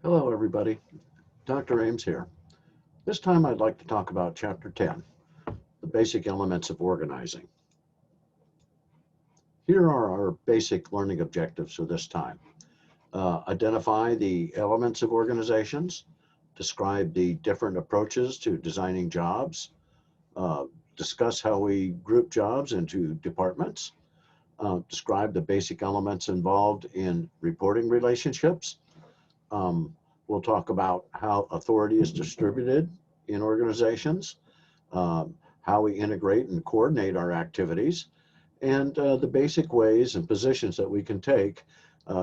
Hello, everybody. Dr. Ames here. This time I'd like to talk about Chapter 10, the basic elements of organizing. Here are our basic learning objectives for this time. Identify the elements of organizations, describe the different approaches to designing jobs, uh, discuss how we group jobs into departments, describe the basic elements involved in reporting relationships. Um, we'll talk about how authority is distributed in organizations, how we integrate and coordinate our activities, and the basic ways and positions that we can take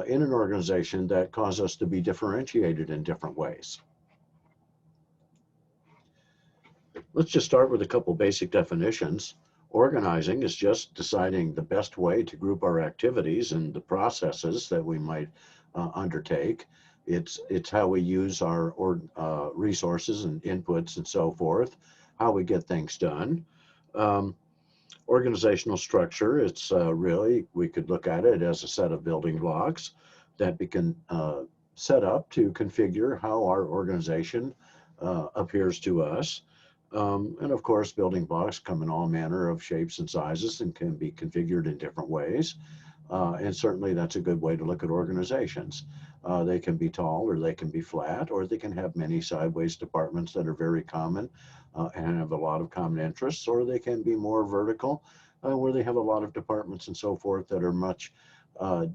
in an organization that cause us to be differentiated in different ways. Let's just start with a couple basic definitions. Organizing is just deciding the best way to group our activities and the processes that we might undertake. It's how we use our resources and inputs and so forth, how we get things done. Um, Organizational structure, it's really, we could look at it as a set of building blocks that we can set up to configure how our organization appears to us. And of course, building blocks come in all manner of shapes and sizes and can be configured in different ways. And certainly that's a good way to look at organizations. They can be tall or they can be flat, or they can have many sideways departments that are very common and have a lot of common interests, or they can be more vertical where they have a lot of departments and so forth that are much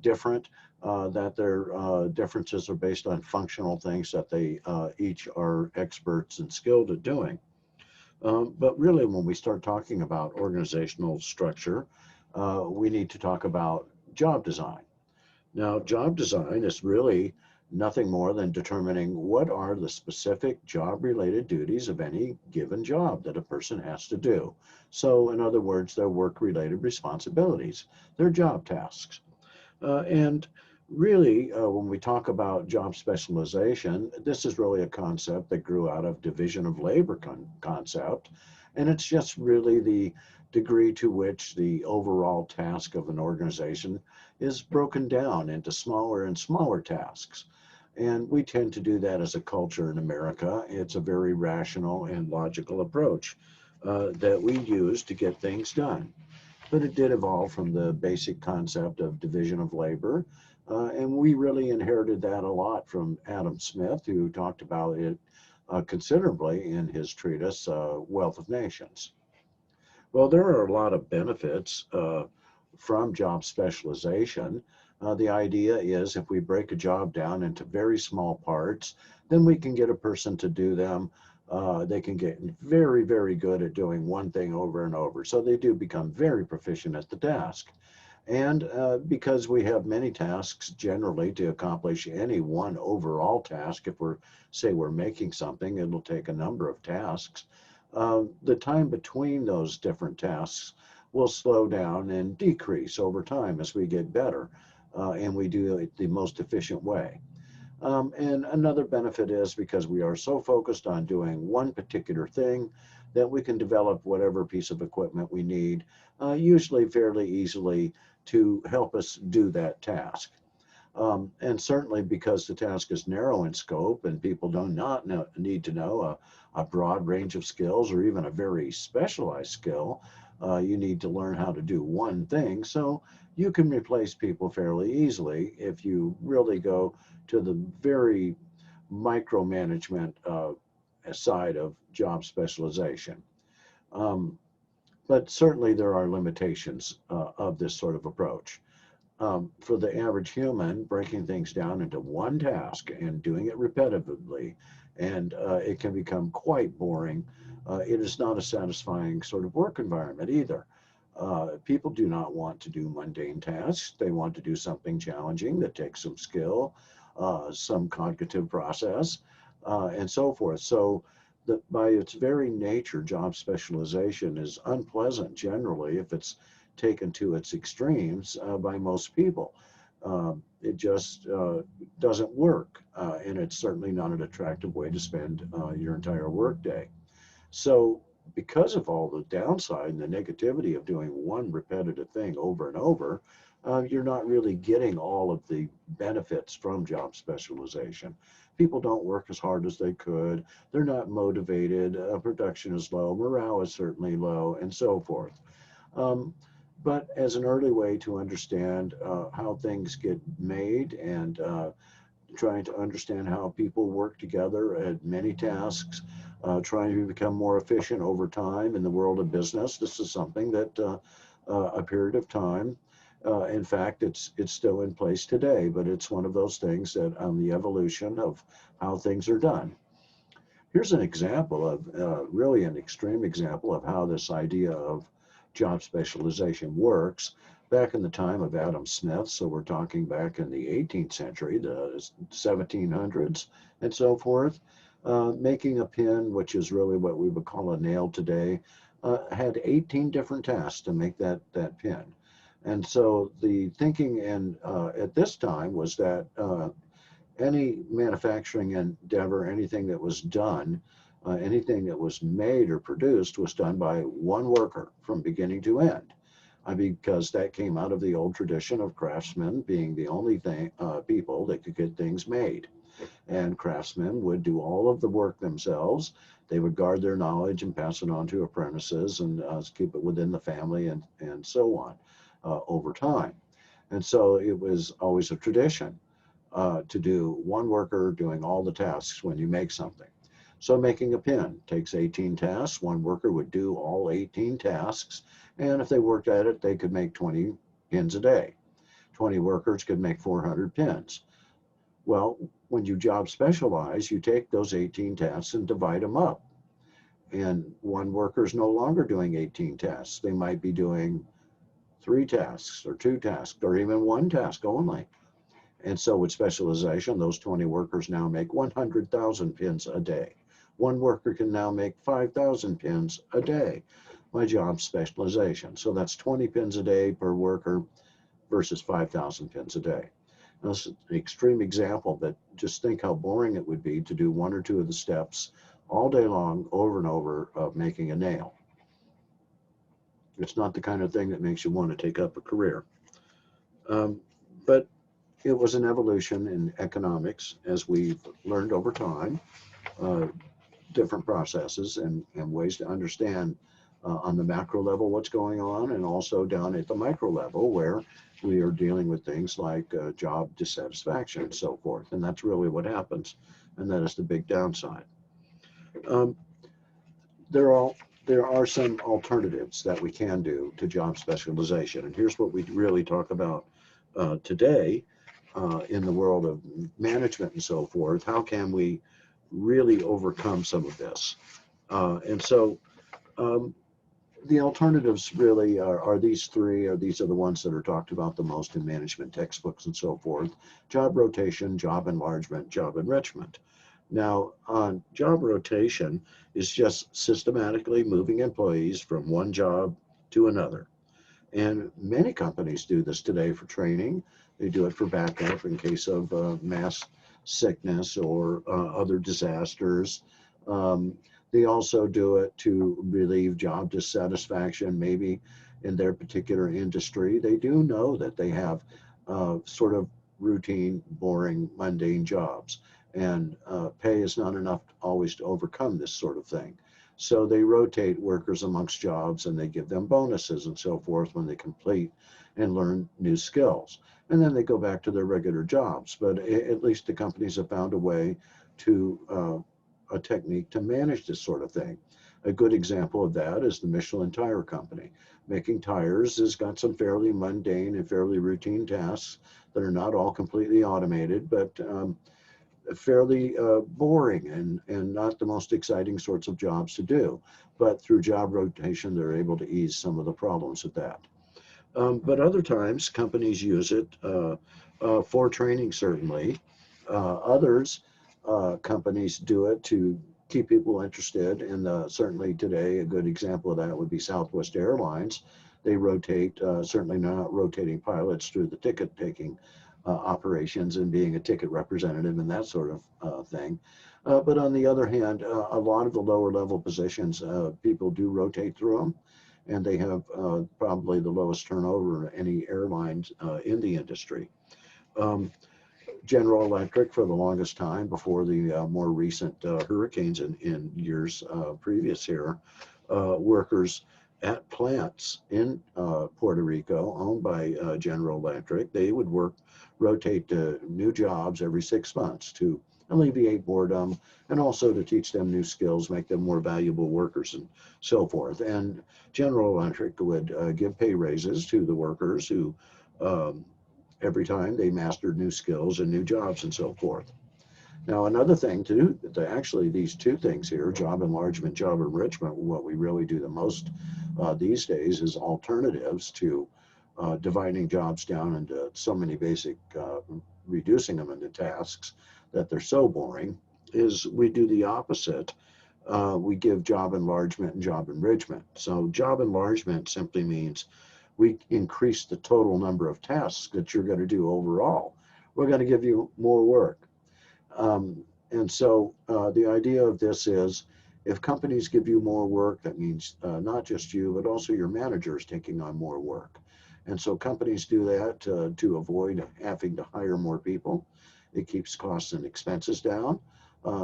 different, that their differences are based on functional things that they each are experts and skilled at doing. But really, when we start talking about organizational structure, we need to talk about job design. Now, job design is really nothing more than determining what are the specific job-related duties of any given job that a person has to do. So, in other words, their work-related responsibilities, their job tasks. And really, when we talk about job specialization, this is really a concept that grew out of division of labor concept. And it's just really the degree to which the overall task of an organization is broken down into smaller and smaller tasks. And we tend to do that as a culture in America. It's a very rational and logical approach that we use to get things done. But it did evolve from the basic concept of division of labor. And we really inherited that a lot from Adam Smith, who talked about it considerably in his treatise, Wealth of Nations. Well, there are a lot of benefits from job specialization. The idea is if we break a job down into very small parts, then we can get a person to do them. They can get very, very good at doing one thing over and over. So they do become very proficient at the task. And because we have many tasks generally to accomplish any one overall task, if we're making something, it'll take a number of tasks. The time between those different tasks will slow down and decrease over time as we get better and we do it the most efficient way. And another benefit is because we are so focused on doing one particular thing that we can develop whatever piece of equipment we need, usually fairly easily, to help us do that task. And certainly because the task is narrow in scope and people do not need to know a broad range of skills or even a very specialized skill, you need to learn how to do one thing. So you can replace people fairly easily if you really go to the very micromanagement side of job specialization. Um, but certainly there are limitations of this sort of approach. For the average human, breaking things down into one task and doing it repetitively, and it can become quite boring. It is not a satisfying sort of work environment either. People do not want to do mundane tasks. They want to do something challenging that takes some skill, some cognitive process, and so forth. So that by its very nature, job specialization is unpleasant generally if it's taken to its extremes by most people. It just doesn't work, and it's certainly not an attractive way to spend your entire workday. So, because of all the downside and the negativity of doing one repetitive thing over and over, you're not really getting all of the benefits from job specialization. People don't work as hard as they could. They're not motivated. Production is low. Morale is certainly low, and so forth. Um, but as an early way to understand how things get made and trying to understand how people work together at many tasks, trying to become more efficient over time in the world of business. This is something that a period of time. In fact, it's still in place today, but it's one of those things that on the evolution of how things are done. Here's an example of really an extreme example of how this idea of job specialization works. Back in the time of Adam Smith, so we're talking back in the 18th century, the 1700s, and so forth, making a pin, which is really what we would call a nail today, had 18 different tasks to make that pin. And so the thinking at this time was that any manufacturing endeavor, anything that was done, anything that was made or produced was done by one worker from beginning to end. Because that came out of the old tradition of craftsmen being the only people that could get things made. And craftsmen would do all of the work themselves. They would guard their knowledge and pass it on to apprentices and keep it within the family and so on over time. And so it was always a tradition to do one worker doing all the tasks when you make something. So making a pin takes 18 tasks. One worker would do all 18 tasks. And if they worked at it, they could make 20 pins a day. 20 workers could make 400 pins. Well, when you job specialize, you take those 18 tasks and divide them up. And one worker is no longer doing 18 tasks. They might be doing 3 tasks or 2 tasks or even 1 task only. And so with specialization, those 20 workers now make 100,000 pins a day. One worker can now make 5,000 pins a day by job specialization. So that's 20 pins a day per worker versus 5,000 pins a day. Now, this is an extreme example, but just think how boring it would be to do 1 or 2 of the steps all day long over and over of making a nail. It's not the kind of thing that makes you want to take up a career. But it was an evolution in economics as we've learned over time, uh, different processes and ways to understand on the macro level what's going on, and also down at the micro level where we are dealing with things like job dissatisfaction and so forth. And that's really what happens. And that is the big downside. Um, there are there are some alternatives that we can do to job specialization. And here's what we really talk about today in the world of management and so forth. How can we really overcome some of this? And so um, the alternatives really are these three, or these are the ones that are talked about the most in management textbooks and so forth: job rotation, job enlargement, job enrichment. Now, job rotation is just systematically moving employees from one job to another. And many companies do this today for training. They do it for backup in case of mass sickness or other disasters. Um, they also do it to relieve job dissatisfaction, maybe in their particular industry. They do know that they have sort of routine, boring, mundane jobs, and pay is not enough always to overcome this sort of thing. So they rotate workers amongst jobs and they give them bonuses and so forth when they complete and learn new skills. And then they go back to their regular jobs. But at least the companies have found a way to a technique to manage this sort of thing. A good example of that is the Michelin Tire Company. Making tires has got some fairly mundane and fairly routine tasks that are not all completely automated, but fairly boring and not the most exciting sorts of jobs to do. But through job rotation, they're able to ease some of the problems with that. But other times, companies use it for training, certainly. Others, companies do it to keep people interested. And certainly today, a good example of that would be Southwest Airlines. They rotate, certainly not rotating pilots through the ticket taking operations and being a ticket representative and that sort of thing. But on the other hand, a lot of the lower level positions, people do rotate through them. and they have probably the lowest turnover of any airlines in the industry. Um, General Electric, for the longest time, before the more recent hurricanes in years previous here, workers at plants in Puerto Rico owned by General Electric, they would rotate to new jobs every 6 months to alleviate boredom and also to teach them new skills, make them more valuable workers and so forth. And General Electric would give pay raises to the workers who um, every time they mastered new skills and new jobs and so forth. Now, another thing to do, actually, these two things here, job enlargement, job enrichment, what we really do the most these days is alternatives to dividing jobs down into so many basic, reducing them into tasks that they're so boring, is we do the opposite. We give job enlargement and job enrichment. So job enlargement simply means we increase the total number of tasks that you're going to do overall. We're going to give you more work. And so the idea of this is if companies give you more work, that means not just you, but also your manager is taking on more work. And so companies do that to avoid having to hire more people. It keeps costs and expenses down.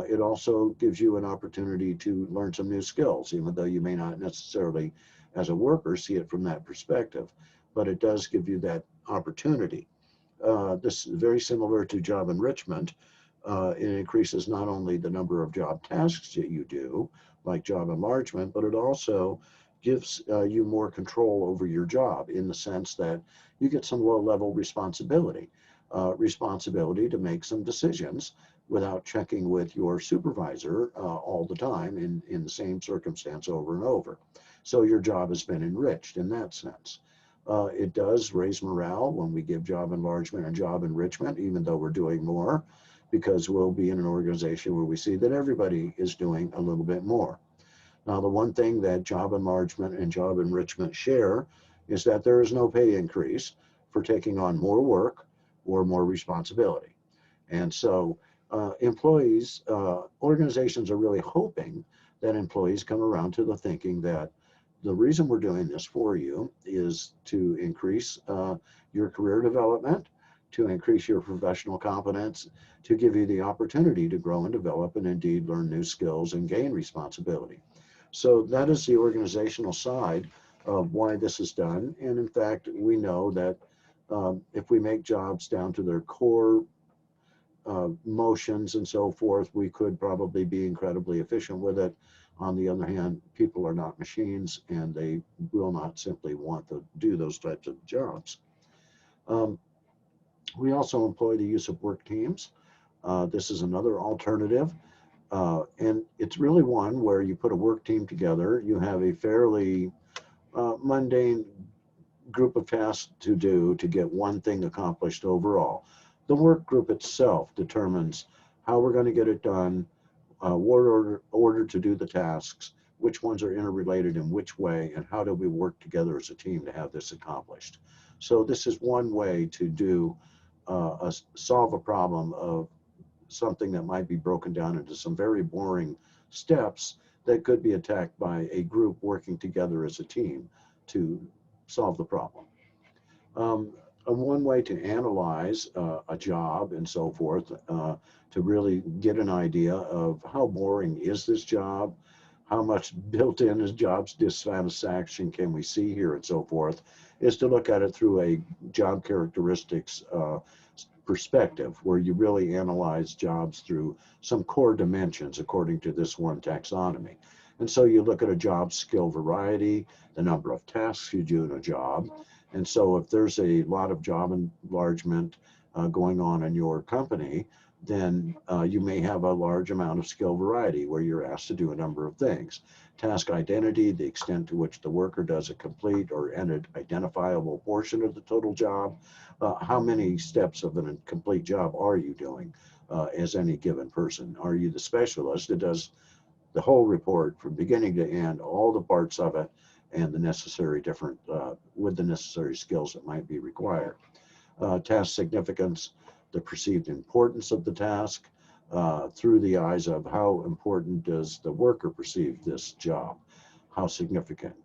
It also gives you an opportunity to learn some new skills, even though you may not necessarily, as a worker, see it from that perspective. But it does give you that opportunity. This is very similar to job enrichment. It increases not only the number of job tasks that you do, like job enlargement, but it also gives you more control over your job in the sense that you get some low-level responsibility, responsibility to make some decisions without checking with your supervisor all the time in the same circumstance over and over. So your job has been enriched in that sense. It does raise morale when we give job enlargement and job enrichment, even though we're doing more, because we'll be in an organization where we see that everybody is doing a little bit more. Now, the one thing that job enlargement and job enrichment share is that there is no pay increase for taking on more work or more responsibility. And so organizations are really hoping that employees come around to the thinking that the reason we're doing this for you is to increase your career development, to increase your professional competence, to give you the opportunity to grow and develop and indeed learn new skills and gain responsibility. So that is the organizational side of why this is done. And in fact, we know that if we make jobs down to their core motions and so forth, we could probably be incredibly efficient with it. On the other hand, people are not machines and they will not simply want to do those types of jobs. Um, we also employ the use of work teams. This is another alternative. And it's really one where you put a work team together, you have a fairly mundane group of tasks to do to get one thing accomplished overall. The work group itself determines how we're going to get it done, what order to do the tasks, which ones are interrelated in which way, and how do we work together as a team to have this accomplished. So this is one way to do solve a problem of something that might be broken down into some very boring steps that could be attacked by a group working together as a team to solve the problem. Um, One way to analyze a job and so forth, to really get an idea of how boring is this job, how much built in is job's dissatisfaction can we see here and so forth, is to look at it through a job characteristics perspective, where you really analyze jobs through some core dimensions according to this one taxonomy. And so you look at a job skill variety, the number of tasks you do in a job. And so if there's a lot of job enlargement going on in your company, then you may have a large amount of skill variety where you're asked to do a number of things. Task identity, the extent to which the worker does a complete or an identifiable portion of the total job. How many steps of a complete job are you doing as any given person? Are you the specialist that does the whole report from beginning to end, all the parts of it, and the necessary with the necessary skills that might be required? Task significance, the perceived importance of the task through the eyes of how important does the worker perceive this job, how significant.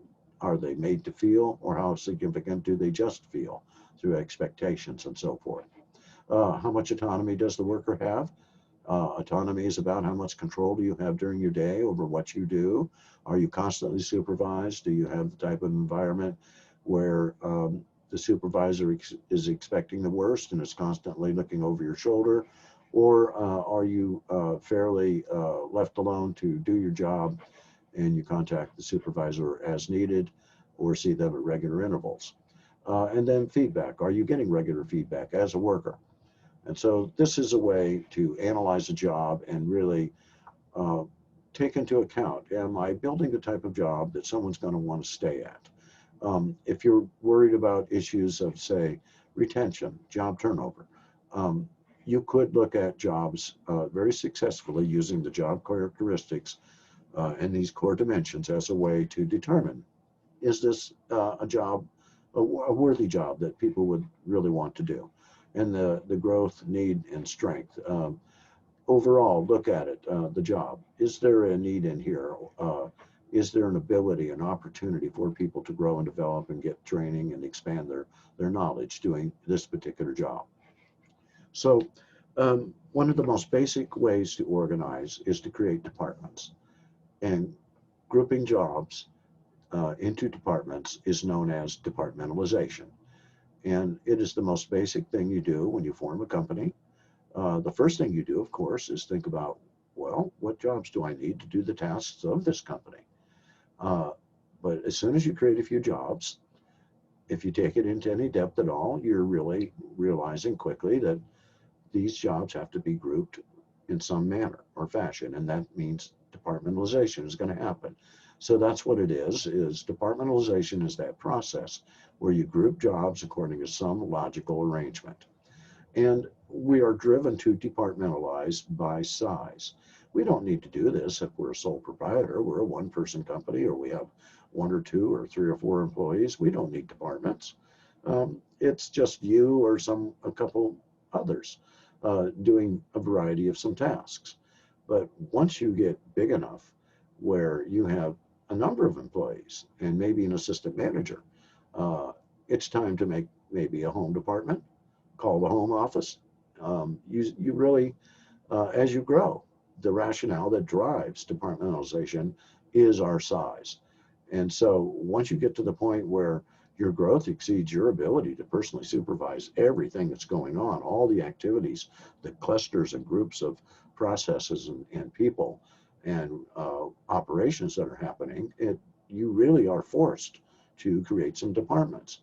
are they made to feel, or how significant do they just feel through expectations and so forth? How much autonomy does the worker have? Autonomy is about how much control do you have during your day over what you do. Are you constantly supervised? Do you have the type of environment where the supervisor is expecting the worst and is constantly looking over your shoulder? Or are you fairly left alone to do your job, and you contact the supervisor as needed or see them at regular intervals? And then feedback. Are you getting regular feedback as a worker? And so this is a way to analyze a job and really uh, take into account, am I building the type of job that someone's going to want to stay at? If you're worried about issues of, say, retention, job turnover, um, you could look at jobs very successfully using the job characteristics and these core dimensions as a way to determine, is this a job, a worthy job that people would really want to do? And the growth, need, and strength. Overall, look at it, the job. Is there a need in here? Is there an ability, an opportunity for people to grow and develop and get training and expand their knowledge doing this particular job? So one of the most basic ways to organize is to create departments. And grouping jobs into departments is known as departmentalization. And it is the most basic thing you do when you form a company. The first thing you do, of course, is think about, well, what jobs do I need to do the tasks of this company? Uh, but as soon as you create a few jobs, if you take it into any depth at all, you're really realizing quickly that these jobs have to be grouped in some manner or fashion, and that means departmentalization is going to happen. So that's what it is departmentalization is that process where you group jobs according to some logical arrangement. And we are driven to departmentalize by size. We don't need to do this if we're a sole proprietor. We're a one-person company, or we have one or two or three or four employees. We don't need departments. It's just you or a couple others doing a variety of some tasks. But once you get big enough where you have a number of employees and maybe an assistant manager, it's time to make maybe a home department, call the home office. You really, as you grow, the rationale that drives departmentalization is our size. And so once you get to the point where your growth exceeds your ability to personally supervise everything that's going on, all the activities, the clusters and groups of processes and people and operations that are happening, you really are forced to create some departments.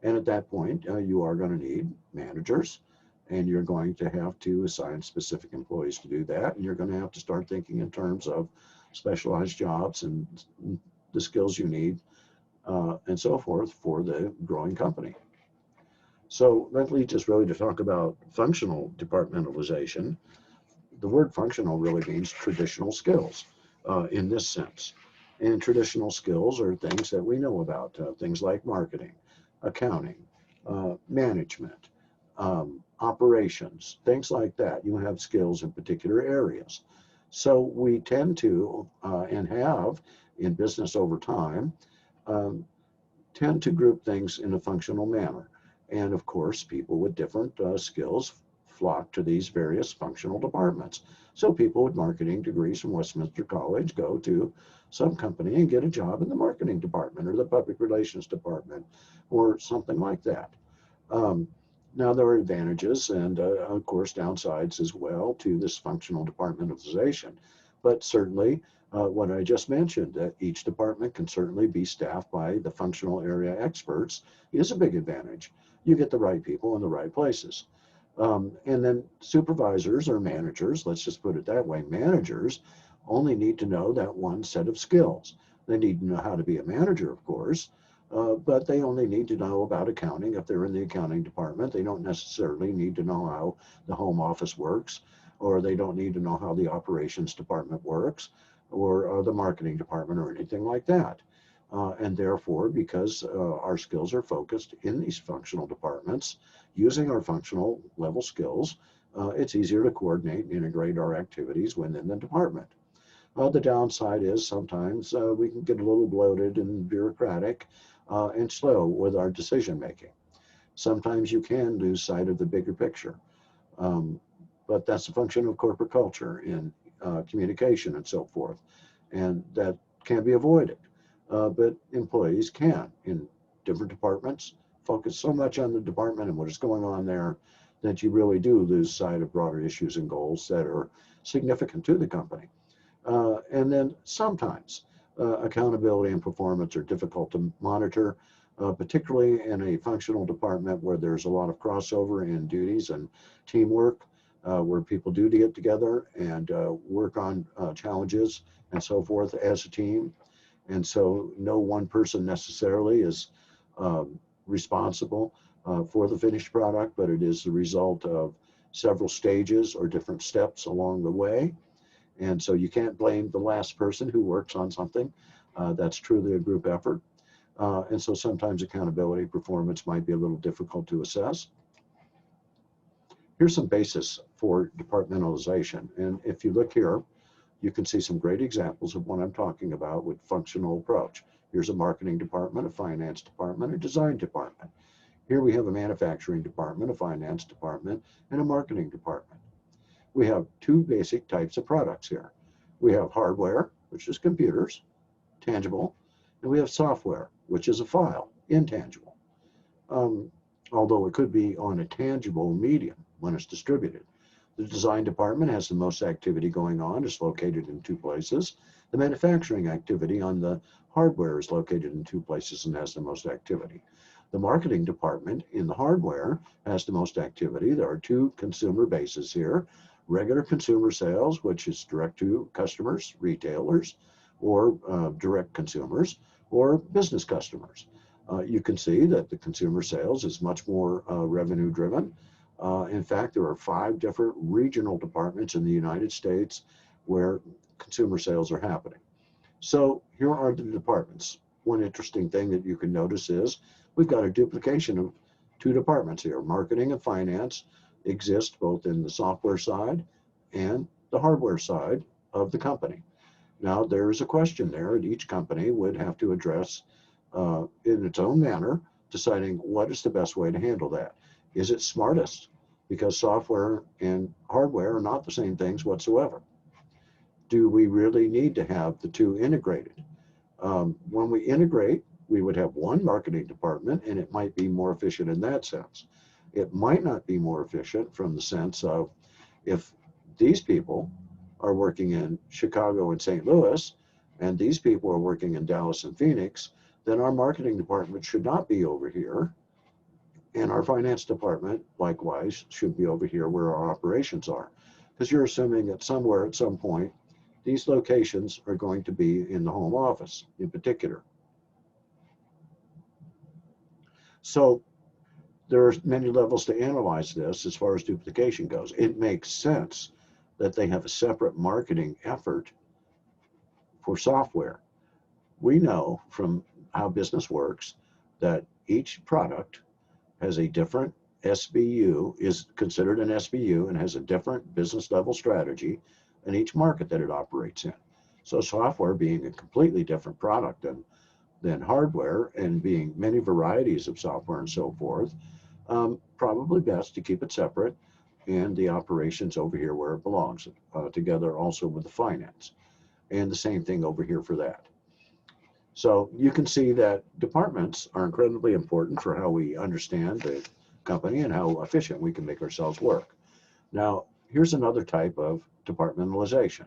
And at that point, you are going to need managers, and you're going to have to assign specific employees to do that. And you're going to have to start thinking in terms of specialized jobs and the skills you need and so forth for the growing company. So that leads us really to talk about functional departmentalization. The word functional really means traditional skills in this sense. And traditional skills are things that we know about, things like marketing, accounting, management, operations, things like that. You have skills in particular areas. So we tend to, and have in business over time, um, tend to group things in a functional manner. And of course, people with different skills flock to these various functional departments. So people with marketing degrees from Westminster College go to some company and get a job in the marketing department or the public relations department or something like that. Um, Now, there are advantages and, of course, downsides as well to this functional departmentalization. But certainly, what I just mentioned, that each department can certainly be staffed by the functional area experts, is a big advantage. You get the right people in the right places. And then supervisors or managers, let's just put it that way, managers only need to know that one set of skills. They need to know how to be a manager, of course, but they only need to know about accounting if they're in the accounting department. They don't necessarily need to know how the home office works, or they don't need to know how the operations department works, or the marketing department, or anything like that. And therefore, because our skills are focused in these functional departments, using our functional level skills, it's easier to coordinate and integrate our activities within the department. The downside is sometimes we can get a little bloated and bureaucratic and slow with our decision making. Sometimes you can lose sight of the bigger picture. Um, but that's a function of corporate culture in communication and so forth. And that can be avoided. But employees can, in different departments, focus so much on the department and what is going on there that you really do lose sight of broader issues and goals that are significant to the company. And then sometimes accountability and performance are difficult to monitor, particularly in a functional department where there's a lot of crossover in duties and teamwork, where people do to get together and work on challenges and so forth as a team. And so no one person necessarily is responsible for the finished product, but it is the result of several stages or different steps along the way. And so you can't blame the last person who works on something. That's truly a group effort. And so sometimes accountability performance might be a little difficult to assess. Here's some basis for departmentalization. And if you look here, you can see some great examples of what I'm talking about with functional approach. Here's a marketing department, a finance department, a design department. Here we have a manufacturing department, a finance department, and a marketing department. We have two basic types of products here. We have hardware, which is computers, tangible, and we have software, which is a file, intangible. Um, Although it could be on a tangible medium when it's distributed. The design department has the most activity going on, it's located in two places. The manufacturing activity on the hardware is located in two places and has the most activity. The marketing department in the hardware has the most activity. There are two consumer bases here: regular consumer sales, which is direct to customers, retailers, or direct consumers, or business customers. You can see that the consumer sales is much more revenue driven. In fact, there are 5 different regional departments in the United States where consumer sales are happening. So here are the departments. One interesting thing that you can notice is we've got a duplication of 2 departments here. Marketing and finance exist both in the software side and the hardware side of the company. Now, there is a question there, and each company would have to address in its own manner, deciding what is the best way to handle that. Is it smartest? Because software and hardware are not the same things whatsoever. Do we really need to have the two integrated? When we integrate, we would have one marketing department, and it might be more efficient in that sense. It might not be more efficient from the sense of if these people are working in Chicago and St. Louis, and these people are working in Dallas and Phoenix, then our marketing department should not be over here. And our finance department, likewise, should be over here where our operations are. Because you're assuming that somewhere at some point, these locations are going to be in the home office in particular. So there are many levels to analyze this as far as duplication goes. It makes sense that they have a separate marketing effort for software. We know from how business works that each product has a different SBU, is considered an SBU, and has a different business level strategy in each market that it operates in. So software being a completely different product than hardware, and being many varieties of software and so forth, probably best to keep it separate and the operations over here where it belongs, together also with the finance. And the same thing over here for that. So you can see that departments are incredibly important for how we understand the company and how efficient we can make ourselves work. Now, here's another type of departmentalization.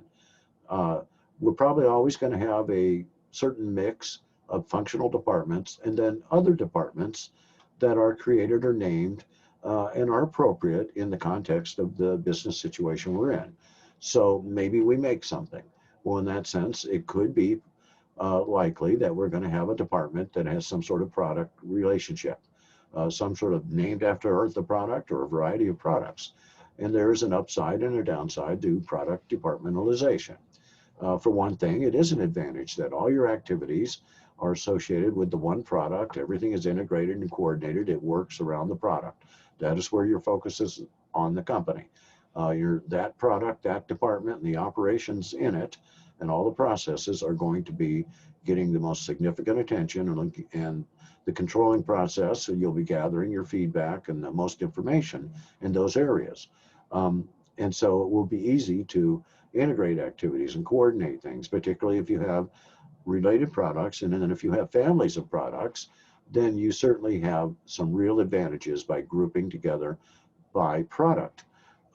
We're probably always going to have a certain mix of functional departments and then other departments that are created or named and are appropriate in the context of the business situation we're in. So maybe we make something. Well, in that sense, it could be likely that we're going to have a department that has some sort of product relationship, some sort of named after the product or a variety of products. And there is an upside and a downside to product departmentalization. For one thing, it is an advantage that all your activities are associated with the one product. Everything is integrated and coordinated. It works around the product. That is where your focus is on the company. That product, that department, and the operations in it, and all the processes are going to be getting the most significant attention, and the controlling process. So you'll be gathering your feedback and the most information in those areas. And so it will be easy to integrate activities and coordinate things, particularly if you have related products. And then if you have families of products, then you certainly have some real advantages by grouping together by product.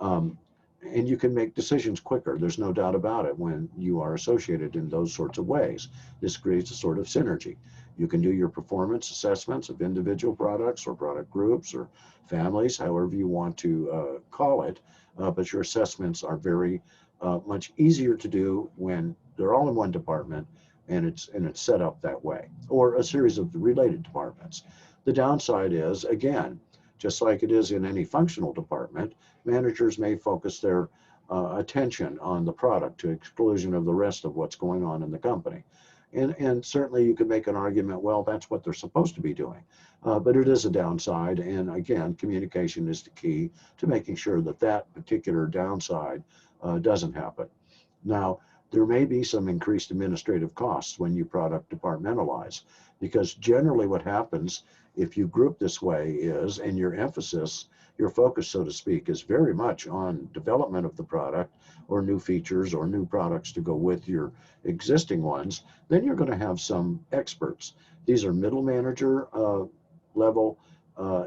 Um, and you can make decisions quicker. There's no doubt about it when you are associated in those sorts of ways. This creates a sort of synergy. You can do your performance assessments of individual products or product groups or families, however you want to call it, but your assessments are very much easier to do when they're all in one department and it's set up that way, or a series of related departments. The downside is, again, just like it is in any functional department, managers may focus their attention on the product to exclusion of the rest of what's going on in the company. And certainly you could make an argument, well, that's what they're supposed to be doing. But it is a downside. And again, communication is the key to making sure that that particular downside doesn't happen. Now, there may be some increased administrative costs when you product departmentalize, because generally what happens if you group this way is, and your emphasis, your focus, so to speak, is very much on development of the product or new features or new products to go with your existing ones, then you're going to have some experts. These are middle manager level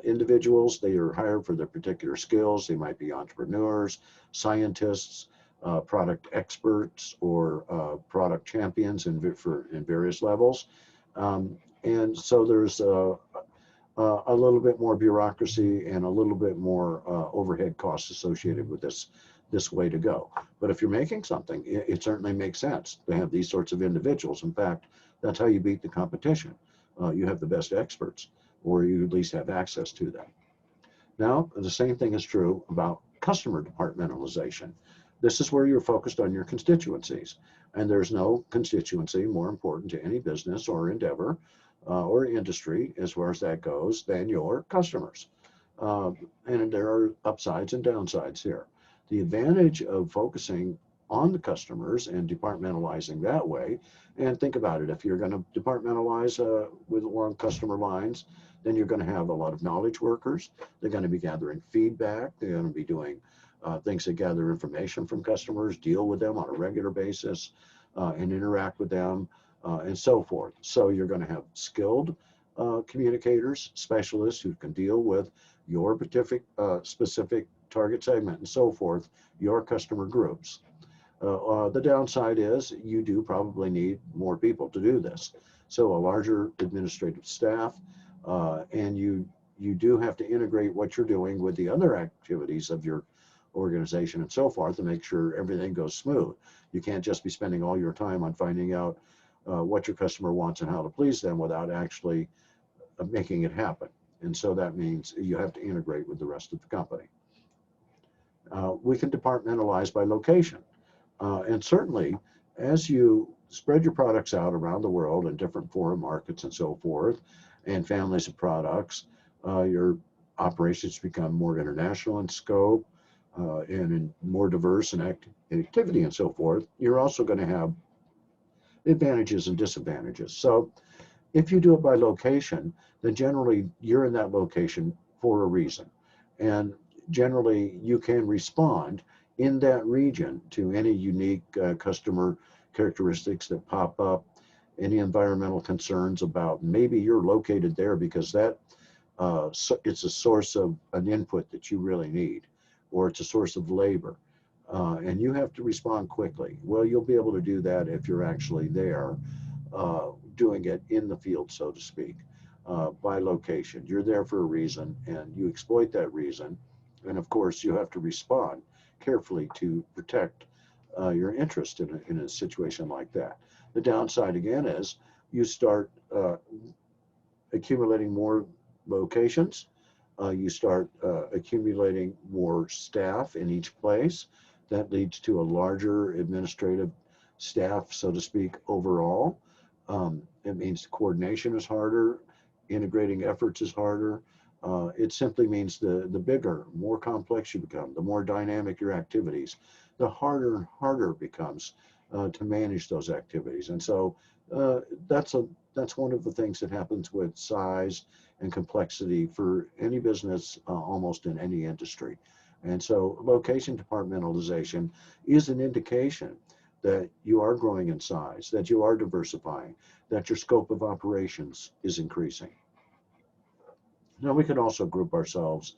individuals. They are hired for their particular skills. They might be entrepreneurs, scientists, product experts, or product champions in various levels. And so there's a little bit more bureaucracy and a little bit more overhead costs associated with this way to go. But if you're making something, it certainly makes sense to have these sorts of individuals. In fact, that's how you beat the competition. You have the best experts, or you at least have access to them. Now, the same thing is true about customer departmentalization. This is where you're focused on your constituencies, and there's no constituency more important to any business or endeavor or industry, as far as that goes, than your customers. And there are upsides and downsides here. The advantage of focusing on the customers and departmentalizing that way, and think about it, if you're going to departmentalize with along customer lines, then you're going to have a lot of knowledge workers. They're going to be gathering feedback. They're going to be doing things that gather information from customers, deal with them on a regular basis, and interact with them, and so forth. So you're going to have skilled communicators, specialists who can deal with your specific target segment and so forth, your customer groups. The downside is you do probably need more people to do this. So a larger administrative staff, and you do have to integrate what you're doing with the other activities of your organization and so forth to make sure everything goes smooth. You can't just be spending all your time on finding out what your customer wants and how to please them without actually making it happen. And so that means you have to integrate with the rest of the company. We can departmentalize by location. And certainly, as you spread your products out around the world in different foreign markets and so forth, and families of products, your operations become more international in scope and in more diverse in activity and so forth. You're also going to have advantages and disadvantages. So if you do it by location, then generally you're in that location for a reason. And generally you can respond in that region to any unique customer characteristics that pop up, any environmental concerns about maybe you're located there because that it's a source of an input that you really need, or it's a source of labor, and you have to respond quickly. Well, you'll be able to do that if you're actually there doing it in the field, so to speak, by location. You're there for a reason, and you exploit that reason. And of course, you have to respond carefully to protect your interest in a situation like that. The downside, again, is you start accumulating more locations. You start accumulating more staff in each place. That leads to a larger administrative staff, so to speak, overall. It means coordination is harder, integrating efforts is harder, It simply means the bigger, more complex you become, the more dynamic your activities, the harder and harder it becomes to manage those activities. And so uh, that's a that's one of the things that happens with size and complexity for any business, almost in any industry. And so location departmentalization is an indication that you are growing in size, that you are diversifying, that your scope of operations is increasing. Now, we can also group ourselves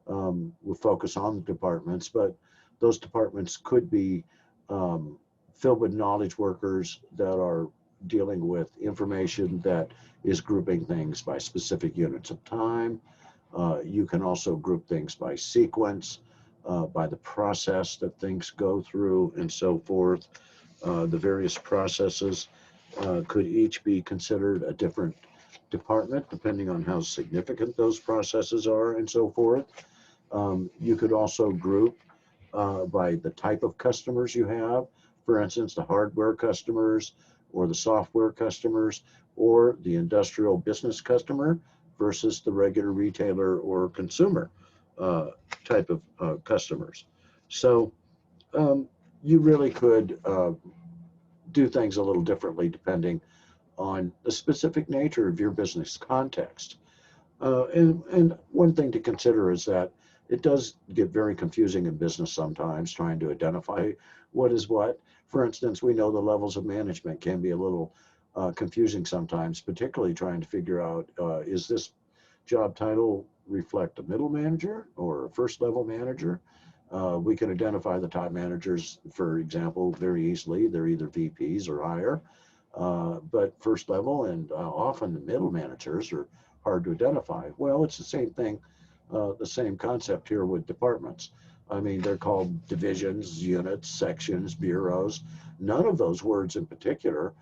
with focus on the departments, but those departments could be um, filled with knowledge workers that are dealing with information that is grouping things by specific units of time. You can also group things by sequence, by the process that things go through, and so forth. The various processes could each be considered a different department depending on how significant those processes are, and so forth. You could also group by the type of customers you have. For instance, the hardware customers or the software customers or the industrial business customer versus the regular retailer or consumer uh, type of customers. So um, you really could do things a little differently depending on the specific nature of your business context. And one thing to consider is that it does get very confusing in business sometimes trying to identify what is what. For instance, we know the levels of management can be a little confusing sometimes, particularly trying to figure out is this job title reflect a middle manager or a first level manager? We can identify the top managers, for example, very easily. They're either VPs or higher. But first level and often the middle managers are hard to identify. Well, it's the same thing, the same concept here with departments. I mean, they're called divisions, units, sections, bureaus. None of those words in particular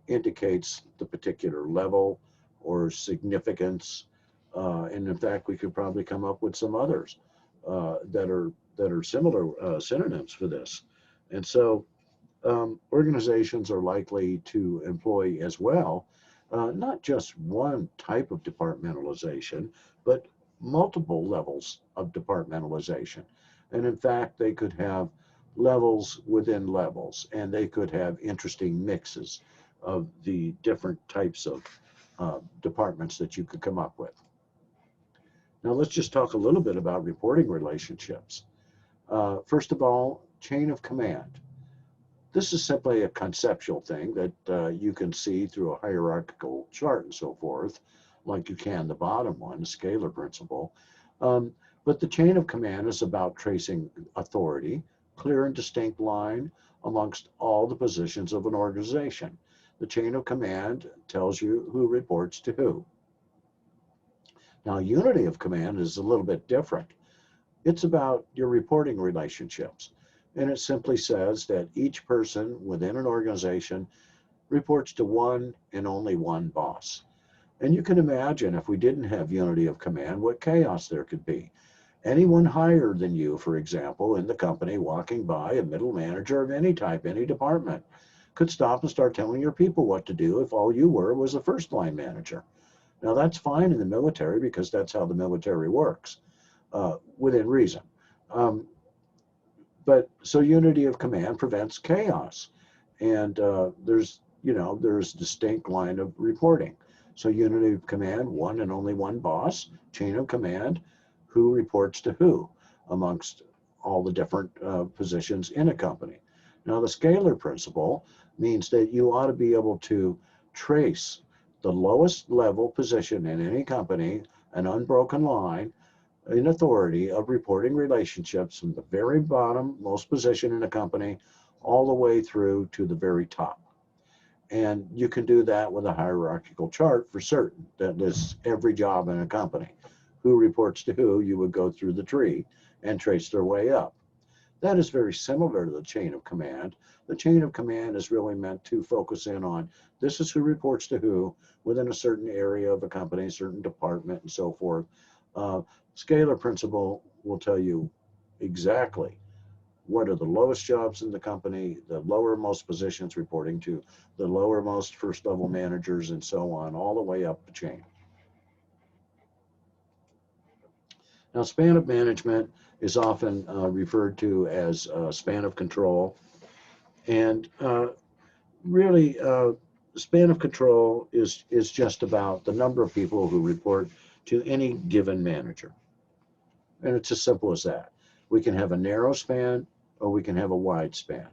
indicates the particular level or significance. And in fact, we could probably come up with some others that are similar synonyms for this. And so organizations are likely to employ as well, not just one type of departmentalization, but multiple levels of departmentalization. And in fact, they could have levels within levels, and they could have interesting mixes of the different types of departments that you could come up with. Now, let's just talk a little bit about reporting relationships. First of all, chain of command. This is simply a conceptual thing that you can see through a hierarchical chart and so forth, like you can the bottom one, the scalar principle. Um, but the chain of command is about tracing authority, clear and distinct line amongst all the positions of an organization. The chain of command tells you who reports to who. Now, unity of command is a little bit different. It's about your reporting relationships. And it simply says that each person within an organization reports to one and only one boss. And you can imagine if we didn't have unity of command, what chaos there could be. Anyone higher than you, for example, in the company, walking by, a middle manager of any type, any department, could stop and start telling your people what to do if all you were was a first line manager. Now, that's fine in the military because that's how the military works, within reason. Um, but so unity of command prevents chaos, and there's distinct line of reporting. So unity of command, one and only one boss. Chain of command, who reports to who amongst all the different positions in a company. Now the scalar principle means that you ought to be able to trace the lowest level position in any company, an unbroken line in authority of reporting relationships from the very bottom, most position in a company, all the way through to the very top. And you can do that with a hierarchical chart for certain that lists every job in a company. Who reports to who, you would go through the tree and trace their way up. That is very similar to the chain of command. The chain of command is really meant to focus in on this is who reports to who within a certain area of a company, certain department, and so forth. Uh, Scalar principle will tell you exactly what are the lowest jobs in the company, the lowermost positions reporting to the lowermost first level managers, and so on, all the way up the chain. Now, span of management is often referred to as span of control. And really, span of control is just about the number of people who report to any given manager. And it's as simple as that. We can have a narrow span or we can have a wide span.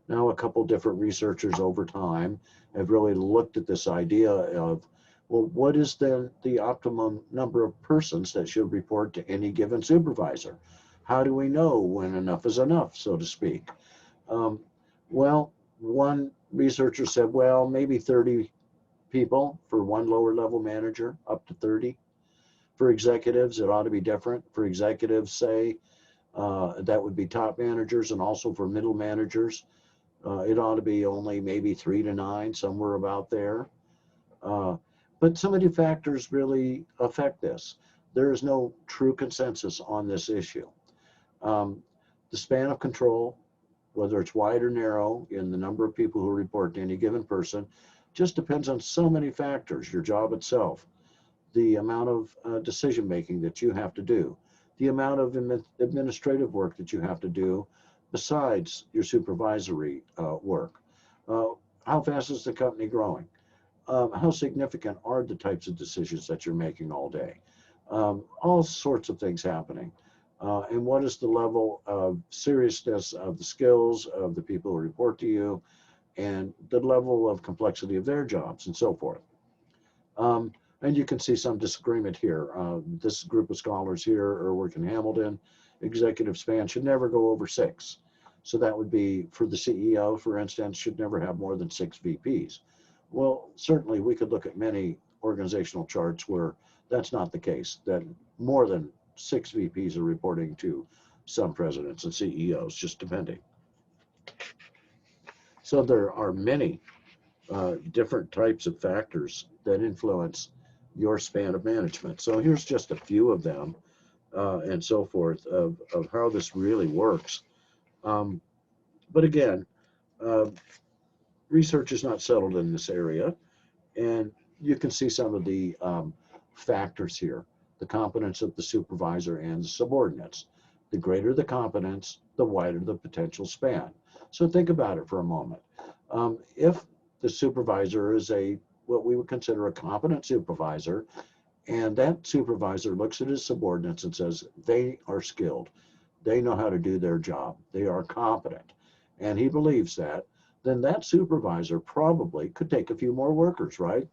Now, a couple different researchers over time have really looked at this idea of, well, what is the optimum number of persons that should report to any given supervisor? How do we know when enough is enough, so to speak? Um, well, one researcher said, well, maybe 30 people for one lower level manager, up to 30. For executives, it ought to be different. For executives, say, that would be top managers, and also for middle managers, it ought to be only maybe 3 to 9, somewhere about there. Uh, but so many factors really affect this. There is no true consensus on this issue. Um, the span of control, whether it's wide or narrow in the number of people who report to any given person, just depends on so many factors. Your job itself, the amount of decision making that you have to do, the amount of administrative work that you have to do besides your supervisory work. Uh, how fast is the company growing? How significant are the types of decisions that you're making all day? All sorts of things happening. And what is the level of seriousness of the skills of the people who report to you, and the level of complexity of their jobs, and so forth. Um, and you can see some disagreement here. This group of scholars here are working in Hamilton. Executive span should never go over 6. So that would be for the CEO, for instance, should never have more than 6 VPs. Well, certainly we could look at many organizational charts where that's not the case, that more than 6 VPs are reporting to some presidents and CEOs, just depending. So there are many different types of factors that influence your span of management. So here's just a few of them and so forth of how this really works. Um, but again, uh, research is not settled in this area, and you can see some of the factors here: the competence of the supervisor and the subordinates. The greater the competence, the wider the potential span. So think about it for a moment. If the supervisor is what we would consider a competent supervisor, and that supervisor looks at his subordinates and says they are skilled, they know how to do their job, they are competent, and he believes that, then that supervisor probably could take a few more workers, right?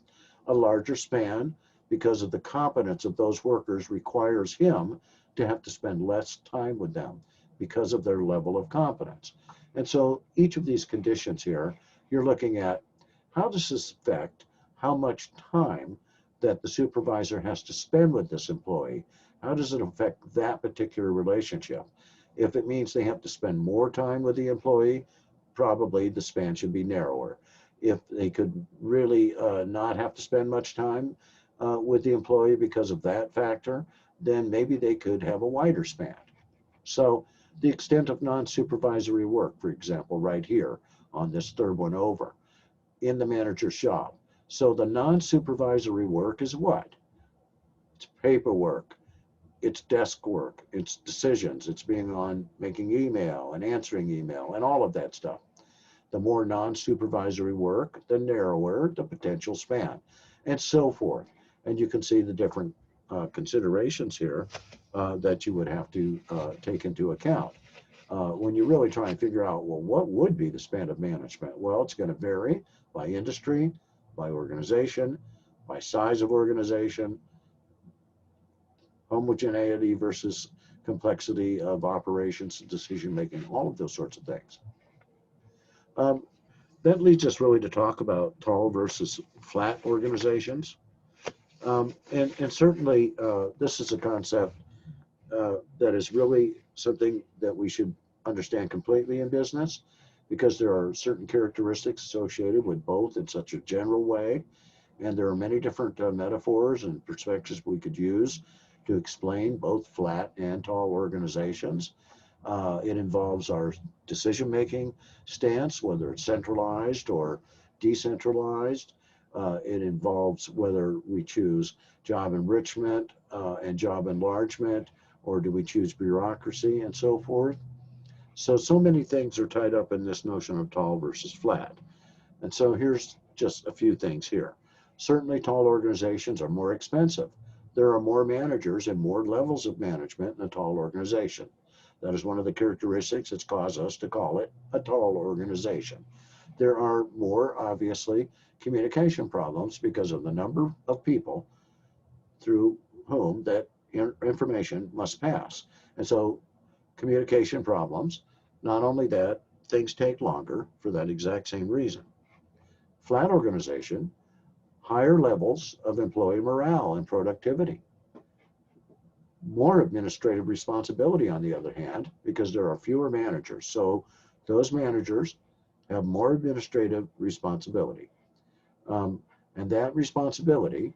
A larger span, because of the competence of those workers, requires him to have to spend less time with them because of their level of competence. And so each of these conditions here, you're looking at, how does this affect how much time that the supervisor has to spend with this employee? How does it affect that particular relationship? If it means they have to spend more time with the employee, probably the span should be narrower. If they could really not have to spend much time with the employee because of that factor, then maybe they could have a wider span. So the extent of non-supervisory work, for example, right here on this third one over, in the manager's shop. So the non-supervisory work is what? It's paperwork, it's desk work, it's decisions, it's being on making email and answering email and all of that stuff. The more non-supervisory work, the narrower the potential span, and so forth. And you can see the different considerations here that you would have to take into account. When you really try and figure out, well, what would be the span of management? Well, it's going to vary by industry, by organization, by size of organization, homogeneity versus complexity of operations, decision making, all of those sorts of things. Um, that leads us really to talk about tall versus flat organizations. And certainly, this is a concept that is really something that we should understand completely in business, because there are certain characteristics associated with both in such a general way. And there are many different metaphors and perspectives we could use to explain both flat and tall organizations. It involves our decision-making stance, whether it's centralized or decentralized. It involves whether we choose job enrichment and job enlargement, or do we choose bureaucracy and so forth? So many things are tied up in this notion of tall versus flat. And so here's just a few things here. Certainly, tall organizations are more expensive. There are more managers and more levels of management in a tall organization. That is one of the characteristics that's caused us to call it a tall organization. There are more, obviously, communication problems because of the number of people through whom that information must pass. And so, communication problems, not only that, things take longer for that exact same reason. Flat organization, higher levels of employee morale and productivity. More administrative responsibility, on the other hand, because there are fewer managers. So those managers have more administrative responsibility. Um, and that responsibility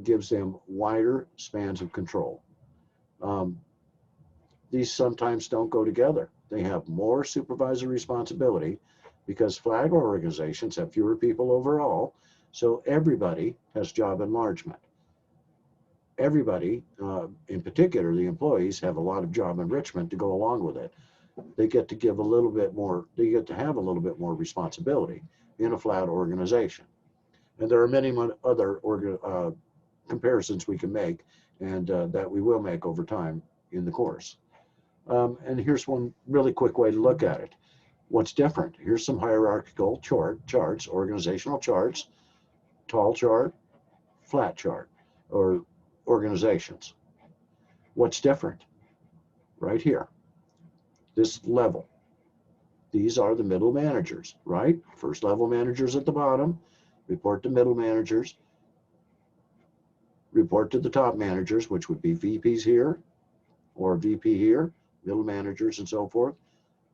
gives them wider spans of control. Um, these sometimes don't go together. They have more supervisory responsibility because flag organizations have fewer people overall, so everybody has job enlargement. Everybody, in particular the employees, have a lot of job enrichment to go along with it. They get to give a little bit more, they get to have a little bit more responsibility in a flat organization. And there are many other comparisons we can make and that we will make over time in the course. And here's one really quick way to look at it. What's different? Here's some hierarchical charts, organizational charts, tall chart, flat chart, or organizations. What's different? Right here, this level. These are the middle managers, right? First level managers at the bottom, report to middle managers, report to the top managers, which would be VPs here or VP here, middle managers and so forth,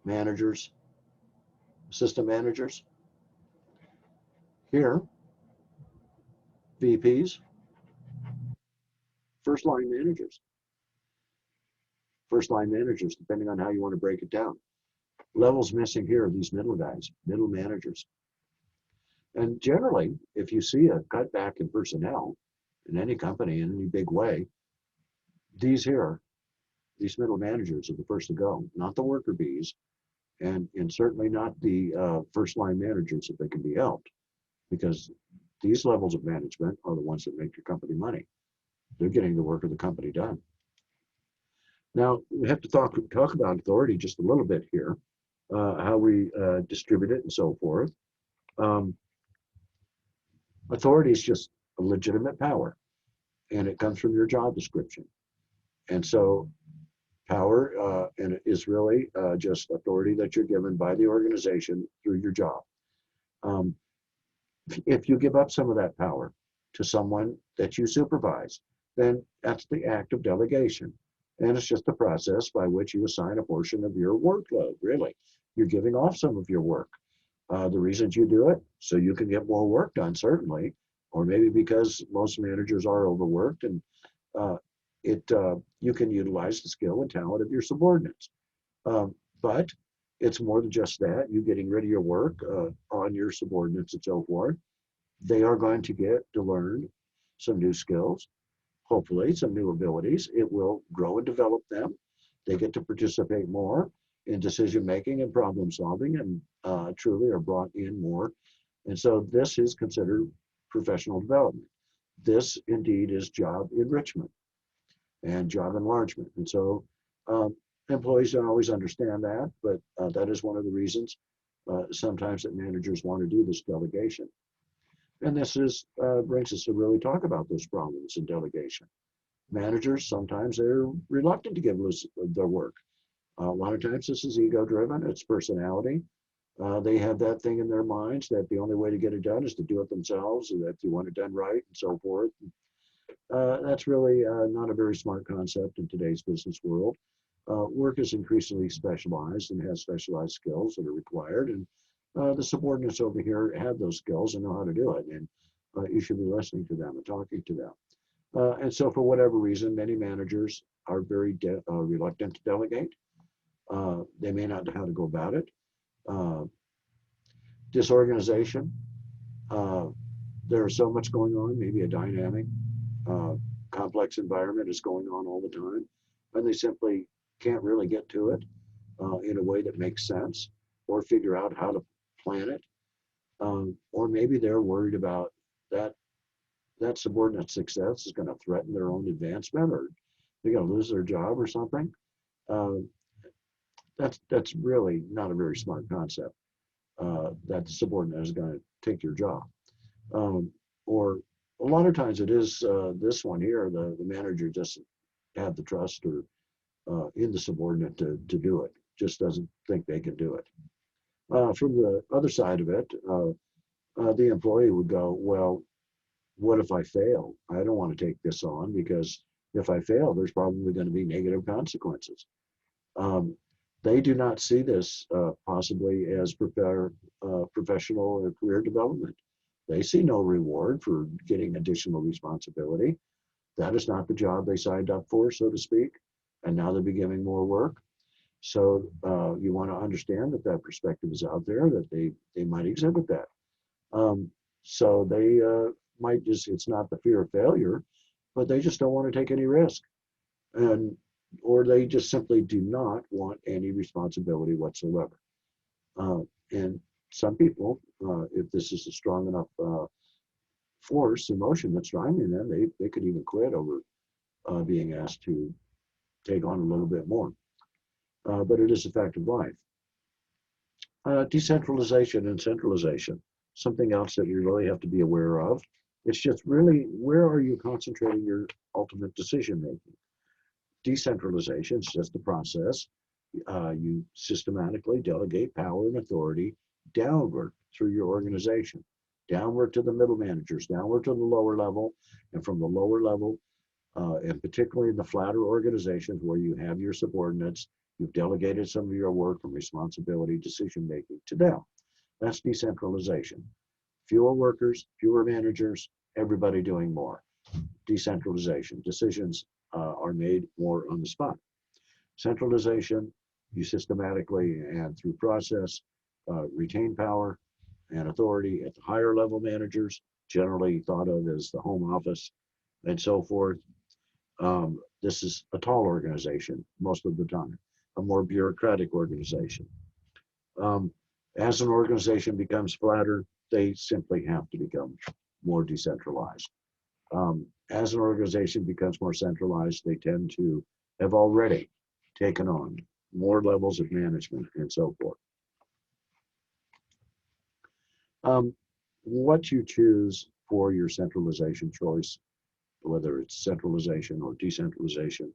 managers, assistant managers. Here, VPs, first line managers, first line managers, depending on how you want to break it down. Levels missing here are these middle guys, middle managers. And generally, if you see a cutback in personnel in any company in any big way, these here, these middle managers are the first to go, not the worker bees, and certainly not the first line managers if they can be helped, because these levels of management are the ones that make your company money. They're getting the work of the company done. Now, we have to talk about authority just a little bit here, how we distribute it and so forth. Um, Authority is just a legitimate power, and it comes from your job description. And so power and is really just authority that you're given by the organization through your job. Um, if you give up some of that power to someone that you supervise, then that's the act of delegation. And it's just the process by which you assign a portion of your workload, really. You're giving off some of your work. The reasons you do it, so you can get more work done, certainly, or maybe because most managers are overworked and uh, you can utilize the skill and talent of your subordinates. But it's more than just that. You getting rid of your work on your subordinates and so forth. They are going to get to learn some new skills, hopefully some new abilities. It will grow and develop them. They get to participate more in decision making and problem solving and truly are brought in more. And so this is considered professional development. This indeed is job enrichment and job enlargement. And so um, employees don't always understand that, but that is one of the reasons sometimes that managers want to do this delegation. And this is brings us to really talk about those problems in delegation. Managers, sometimes they're reluctant to give loose their work. A lot of times this is ego driven, it's personality. They have that thing in their minds that the only way to get it done is to do it themselves, or that you want it done right and so forth. That's really not a very smart concept in today's business world. Work is increasingly specialized and has specialized skills that are required, and the subordinates over here have those skills and know how to do it, and you should be listening to them and talking to them. And so, for whatever reason, many managers are very reluctant to delegate. They may not know how to go about it. Uh, Disorganization. Uh, there's so much going on, maybe a dynamic, uh, complex environment is going on all the time. and they simply can't really get to it in a way that makes sense or figure out how to plan it. Or maybe they're worried about that that subordinate success is going to threaten their own advancement, or they're going to lose their job or something. Uh, that's really not a very smart concept. That the subordinate is going to take your job. Um, or a lot of times it is this one here, the manager doesn't have the trust or in the subordinate to do it, just doesn't think they can do it. From the other side of it, the employee would go, well, what if I fail? I don't want to take this on because if I fail, there's probably going to be negative consequences. Um, they do not see this possibly as professional or career development. They see no reward for getting additional responsibility. That is not the job they signed up for, so to speak, and now they're giving more work. So you want to understand that that perspective is out there, that they might exhibit that. Um, so they might just, it's not the fear of failure, but they just don't want to take any risk. And, or they just simply do not want any responsibility whatsoever. And some people, if this is a strong enough force, emotion that's driving them, they could even quit over being asked to take on a little bit more. But it is a fact of life. Decentralization and centralization, something else that you really have to be aware of. It's just really, where are you concentrating your ultimate decision making? Decentralization is just a process. You systematically delegate power and authority downward through your organization, downward to the middle managers, downward to the lower level, and from the lower level, and particularly in the flatter organizations where you have your subordinates, you've delegated some of your work and responsibility, decision making to them. That's decentralization. Fewer workers, fewer managers, everybody doing more. Decentralization. Decisions are made more on the spot. Centralization, you systematically and through process retain power and authority at the higher level managers, generally thought of as the home office and so forth. This is a tall organization most of the time, a more bureaucratic organization. Um, as an organization becomes flatter, they simply have to become more decentralized. As an organization becomes more centralized, they tend to have already taken on more levels of management and so forth. Um, what you choose for your centralization choice, whether it's centralization or decentralization,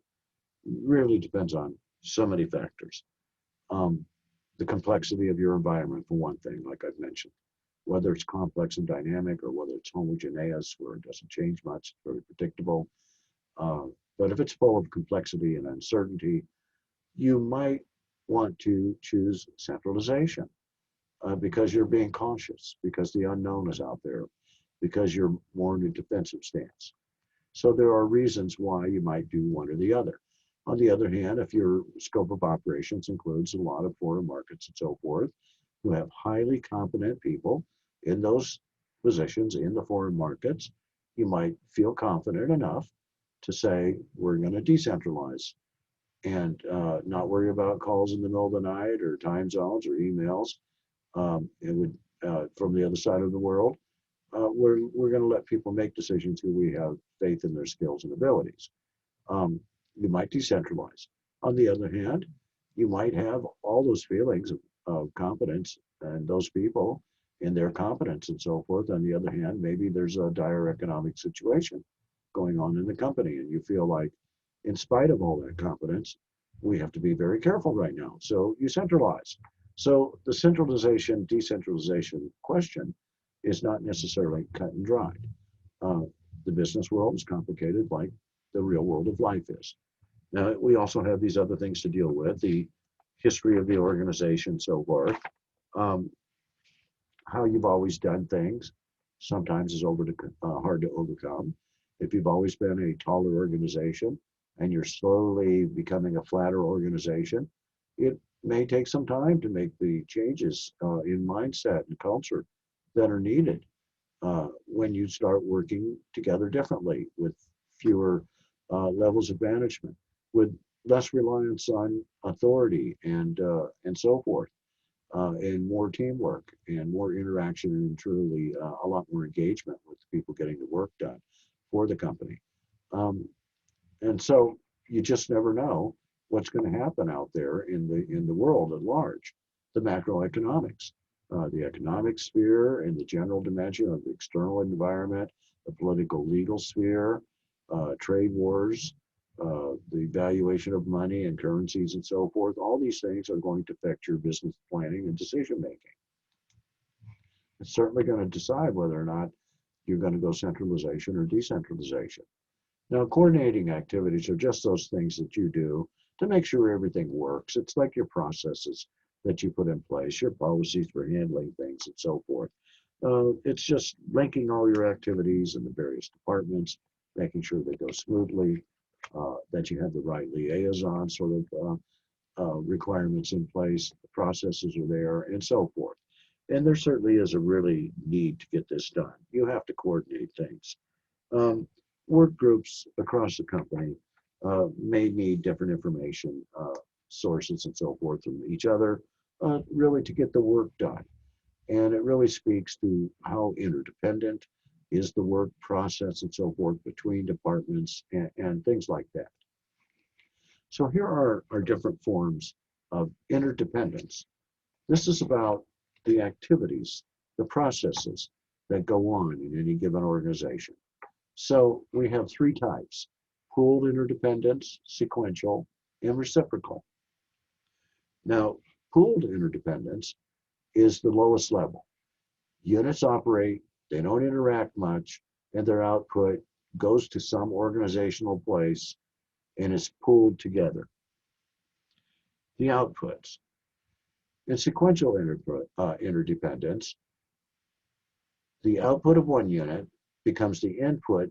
really depends on so many factors. Um, the complexity of your environment, for one thing, like I've mentioned, whether it's complex and dynamic or whether it's homogeneous, where it doesn't change much, it's very predictable. Uh, but if it's full of complexity and uncertainty, you might want to choose centralization because you're being cautious, because the unknown is out there, because you're more in a defensive stance. So there are reasons why you might do one or the other. On the other hand, if your scope of operations includes a lot of foreign markets and so forth, who have highly competent people in those positions in the foreign markets, you might feel confident enough to say, we're going to decentralize and not worry about calls in the middle of the night or time zones or emails. It would from the other side of the world. We're going to let people make decisions who we have faith in their skills and abilities. Um, you might decentralize. On the other hand, you might have all those feelings of competence and those people in their competence and so forth. On the other hand, maybe there's a dire economic situation going on in the company, and you feel like, in spite of all that competence, we have to be very careful right now. So you centralize. So the centralization, decentralization question is not necessarily cut and dried. Uh, the business world is complicated like the real world of life is. Now, we also have these other things to deal with, the history of the organization, so forth. Um, how you've always done things sometimes is hard to overcome. If you've always been a taller organization and you're slowly becoming a flatter organization, it may take some time to make the changes in mindset and culture that are needed when you start working together differently with fewer levels of management, with less reliance on authority and so forth, and more teamwork and more interaction and truly a lot more engagement with the people getting the work done for the company. Um, and so you just never know what's going to happen out there in the world at large. The macroeconomics, the economic sphere, and the general dimension of the external environment, the political legal sphere, trade wars, the valuation of money and currencies and so forth. All these things are going to affect your business planning and decision making. It's certainly going to decide whether or not you're going to go centralization or decentralization. Now, coordinating activities are just those things that you do to make sure everything works. It's like your processes that you put in place, your policies for handling things and so forth. It's just linking all your activities in the various departments, making sure they go smoothly, that you have the right liaison sort of requirements in place, the processes are there, and so forth. And there certainly is a really need to get this done. You have to coordinate things. Um, Work groups across the company may need different information sources and so forth from each other, really to get the work done. And it really speaks to how interdependent is the work process and so forth between departments and things like that. So here are our different forms of interdependence. This is about the activities, the processes that go on in any given organization. So we have three types: pooled interdependence, sequential, and reciprocal. Now, pooled interdependence is the lowest level. Units operate, they don't interact much, and their output goes to some organizational place and is pooled together. The outputs. In sequential interdependence, the output of one unit becomes the input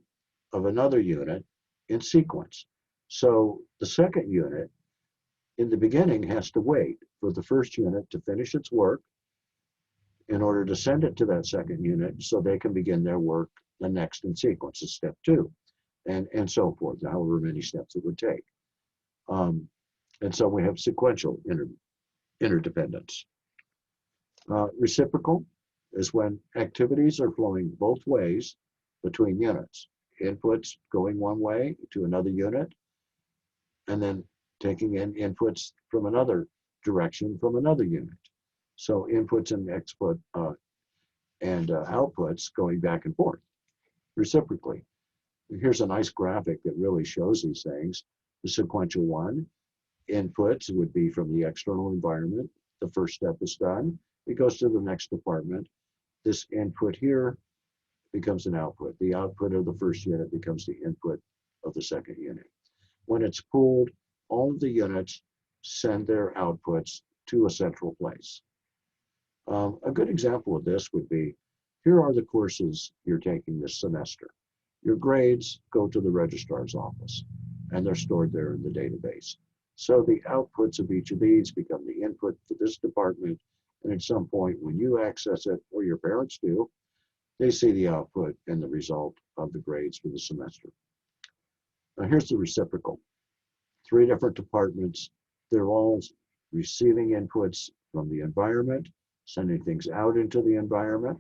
of another unit in sequence. So the second unit in the beginning has to wait for the first unit to finish its work in order to send it to that second unit so they can begin their work the next in sequence is step two, and so forth, however many steps it would take. Um, and so we have sequential interdependence. Reciprocal is when activities are flowing both ways between units. Inputs going one way to another unit, and then taking in inputs from another direction from another unit. So inputs and outputs going back and forth reciprocally. Here's a nice graphic that really shows these things. The sequential one, inputs would be from the external environment. The first step is done. It goes to the next department. This input here becomes an output. The output of the first unit becomes the input of the second unit. When it's pooled, all of the units send their outputs to a central place. A good example of this would be, here are the courses you're taking this semester. Your grades go to the registrar's office, and they're stored there in the database. So the outputs of each of these become the input for this department, and at some point when you access it, or your parents do, they see the output and the result of the grades for the semester. Now here's the reciprocal. Three different departments, they're all receiving inputs from the environment, sending things out into the environment,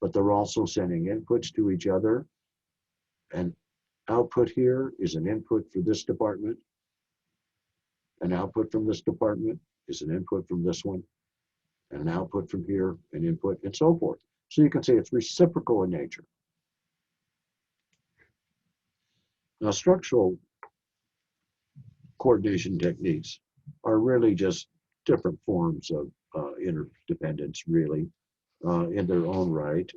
but they're also sending inputs to each other. And output here is an input for this department. An output from this department is an input from this one, and an output from here, an input, and so forth. So you can say it's reciprocal in nature. Now, structural coordination techniques are really just different forms of interdependence, really, in their own right.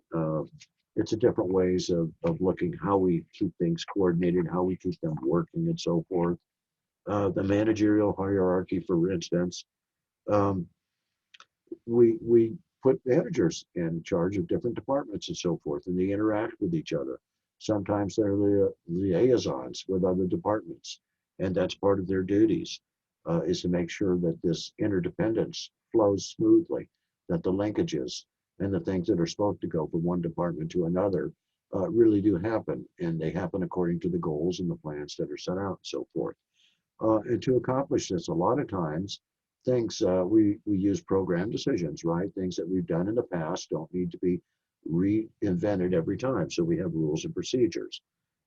It's a different ways of looking how we keep things coordinated, how we keep them working, and so forth. The managerial hierarchy, for instance, um, we put managers in charge of different departments and so forth, and they interact with each other. Sometimes they're the liaisons with other departments, and that's part of their duties, is to make sure that this interdependence flows smoothly, that the linkages and the things that are supposed to go from one department to another really do happen, and they happen according to the goals and the plans that are set out and so forth. And to accomplish this, a lot of times, things we use program decisions, right? Things that we've done in the past don't need to be reinvented every time. So we have rules and procedures.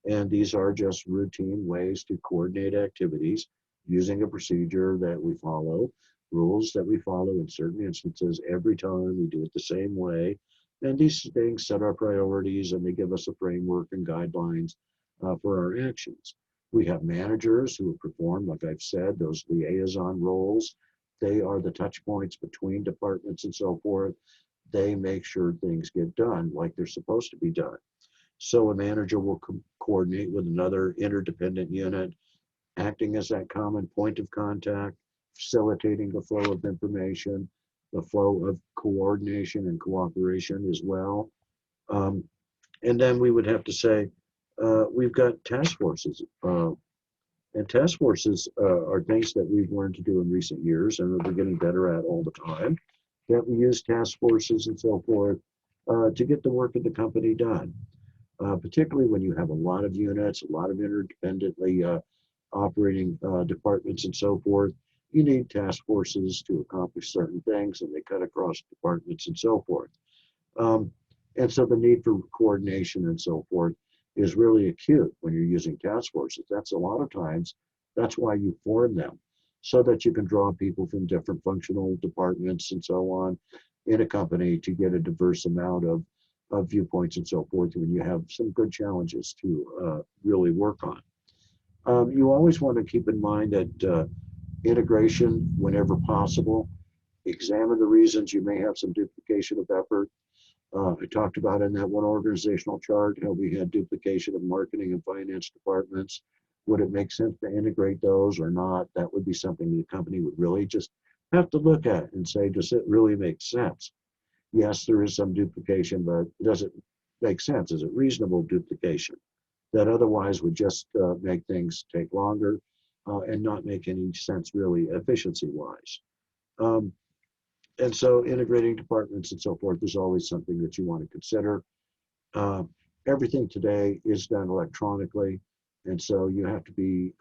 And these are just routine ways to coordinate activities using a procedure that we follow, rules that we follow in certain instances every time. We do it the same way. And these things set our priorities and they give us a framework and guidelines for our actions. We have managers who perform, like I've said, those liaison roles. They are the touch points between departments and so forth. They make sure things get done like they're supposed to be done. So a manager will coordinate with another interdependent unit, acting as that common point of contact, facilitating the flow of information, the flow of coordination and cooperation as well. Um, and then we would have to say, we've got task forces. And task forces are things that we've learned to do in recent years and that we're getting better at all the time. That we use task forces and so forth to get the work of the company done. Particularly when you have a lot of units, a lot of interdependently operating departments and so forth. You need task forces to accomplish certain things, and they cut across departments and so forth. Um, and so the need for coordination and so forth is really acute when you're using task forces. That's a lot of times, that's why you form them, so that you can draw people from different functional departments and so on in a company to get a diverse amount of viewpoints and so forth when you have some good challenges to really work on. You always want to keep in mind that integration, whenever possible, examine the reasons you may have some duplication of effort. I talked about in that one organizational chart how we had duplication of marketing and finance departments. Would it make sense to integrate those or not? That would be something the company would really just have to look at and say, does it really make sense? Yes, there is some duplication, but does it make sense? Is it reasonable duplication that otherwise would just make things take longer and not make any sense really efficiency wise? Um, and so integrating departments and so forth is always something that you want to consider. Uh, Everything today is done electronically. And so you have to be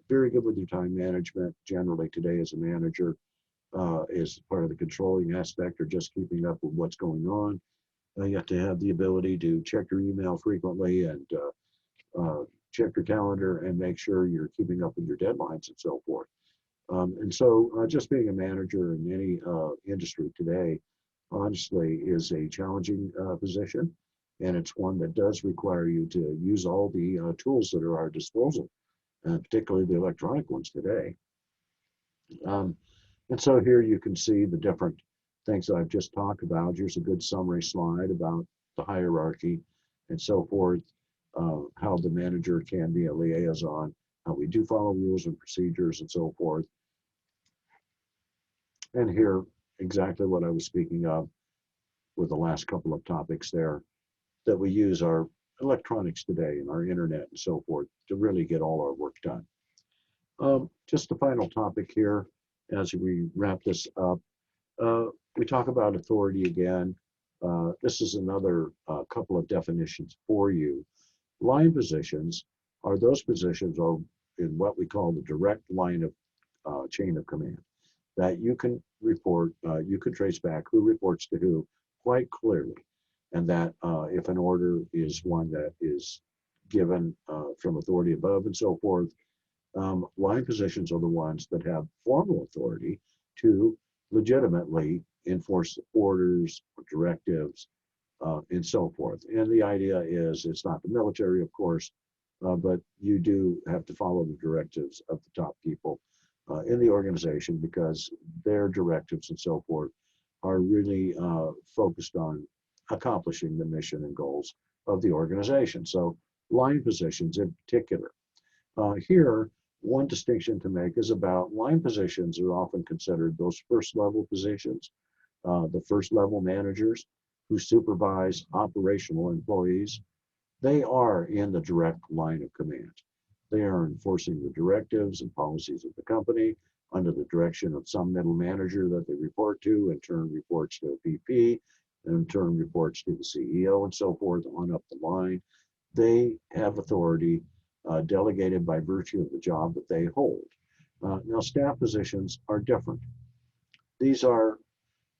very good with your time management. Generally today as a manager is part of the controlling aspect or just keeping up with what's going on. You have to have the ability to check your email frequently and check your calendar and make sure you're keeping up with your deadlines and so forth. And so just being a manager in any industry today, honestly, is a challenging position. And it's one that does require you to use all the tools that are at our disposal, particularly the electronic ones today. Um, and so here you can see the different things that I've just talked about. Here's a good summary slide about the hierarchy and so forth, how the manager can be a liaison, how we do follow rules and procedures and so forth. And here, exactly what I was speaking of with the last couple of topics there, that we use our electronics today and our internet and so forth to really get all our work done. Just the final topic here as we wrap this up. Uh, we talk about authority again. This is another couple of definitions for you. Line positions are those positions are in what we call the direct line of chain of command that you can report, you can trace back who reports to who quite clearly. And that if an order is one that is given from authority above and so forth, line positions are the ones that have formal authority to legitimately enforce orders or directives and so forth. And the idea is it's not the military, of course, but you do have to follow the directives of the top people in the organization because their directives and so forth are really focused on accomplishing the mission and goals of the organization. So line positions in particular. Here, one distinction to make is about line positions are often considered those first level positions, the first level managers who supervise operational employees. They are in the direct line of command. They are enforcing the directives and policies of the company under the direction of some middle manager that they report to, in turn reports to a VP, in turn reports to the CEO and so forth on up the line. They have authority delegated by virtue of the job that they hold. Now, staff positions are different. These are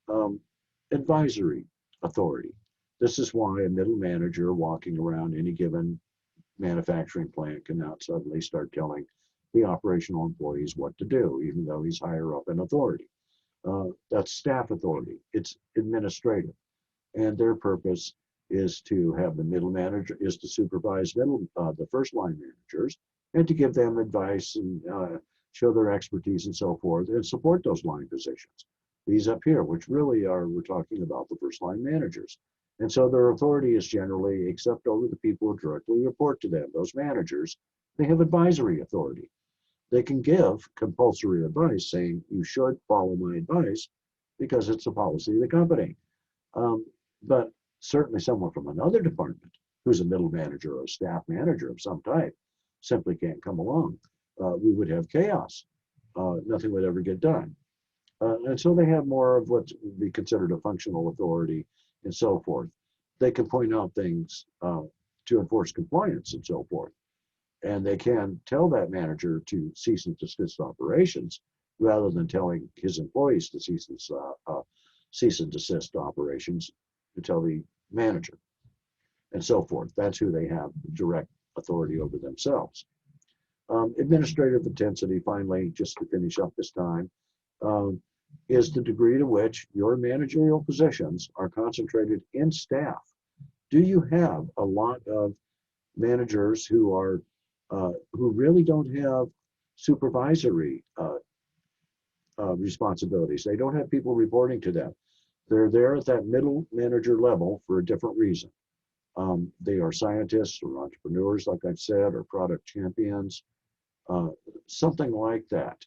um, advisory authority. This is why a middle manager walking around any given manufacturing plant can not suddenly start telling the operational employees what to do, even though he's higher up in authority. That's staff authority. It's administrative, and their purpose is to have the middle manager is to supervise the first line managers and to give them advice and show their expertise and so forth and support those line positions. These up here, which really are we're talking about the first line managers. And so their authority is generally except over the people who directly report to them, those managers, they have advisory authority. They can give compulsory advice saying you should follow my advice because it's the policy of the company. Um, but certainly someone from another department who's a middle manager or a staff manager of some type simply can't come along. We would have chaos. Nothing would ever get done. And so they have more of what would be considered a functional authority and so forth. They can point out things to enforce compliance and so forth. And they can tell that manager to cease and desist operations rather than telling his employees to cease and desist operations to tell the manager and so forth. That's who they have direct authority over themselves. Administrative intensity, finally, just to finish up this time, um, is the degree to which your managerial positions are concentrated in staff. Do you have a lot of managers who really don't have supervisory responsibilities? They don't have people reporting to them. They're there at that middle manager level for a different reason. They are scientists or entrepreneurs, like I've said, or product champions, uh, something like that,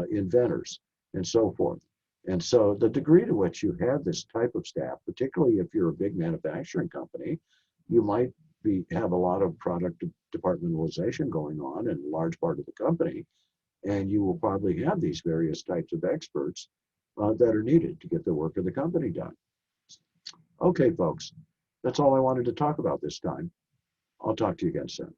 inventors, and so forth. And so the degree to which you have this type of staff, particularly if you're a big manufacturing company, you might have a lot of product departmentalization going on in a large part of the company, and you will probably have these various types of experts that are needed to get the work of the company done. Okay, folks, that's all I wanted to talk about this time. I'll talk to you again soon.